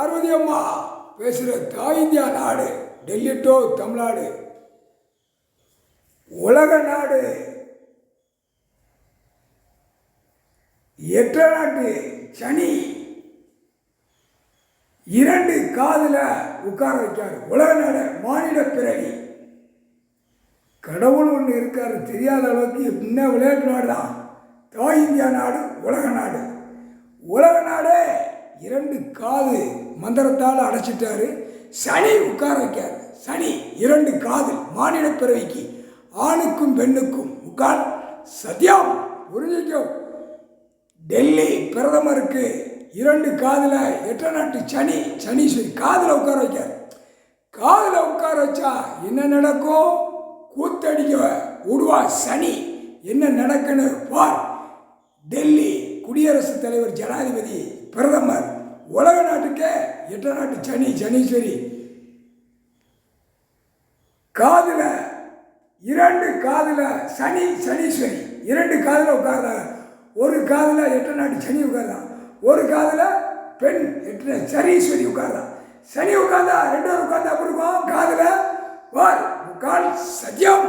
பார்வதி அம்மா பேசுகிற தாய் இந்தியா நாடு, டெல்லி டு தமிழ்நாடு, உலக நாடு, எட்ட நாட்டு சனி இரண்டு காதில் உட்கார வைக்காரு. உலக நாடு மானிட பிறவி. கடவுள் ஒன்று இருக்காரு தெரியாத அளவுக்கு என்ன விளையாட்டு நாடு தான் தாய் இந்தியா நாடு, உலக நாடு. உலக நாடே இரண்டு காது மந்திரத்தால் அடைச்சிட்டாரு. சனி உட்கார வைக்காரு. சனி இரண்டு காது மானிட பிறவிக்கு, ஆணுக்கும் பெண்ணுக்கும் உட்கார். சத்தியம் புரிஞ்சிக்கும். டெல்லி பிரதமருக்கு இரண்டு காதில் எட்ட நாட்டு சனி, சனீஸ்வரி காதில் உட்கார வைக்கார். காதில் உட்கார வச்சா என்ன நடக்கும்? கூத்தடிக்க விடுவா சனி. என்ன நடக்குன்னு பார். டெல்லி குடியரசுத் தலைவர், ஜனாதிபதி, பிரதமர், உலக நாட்டுக்கே எட்ட நாட்டு சனி, சனீஸ்வரி காதில் இரண்டு காதில் சனி, சனீஸ்வரி இரண்டு காதில் உட்கார்றாங்க. ஒரு காதில் எட்ட நாட்டு சனி உட்கார்றான், ஒரு காதில் பெண் எட்ட சனீஸ்வரி உட்கார்றான். சனி உட்கார்ந்தா ரெண்டு பேரும் உட்கார்ந்தா அப்படி இருக்கும். காதில் வார் கால் சத்தியம்.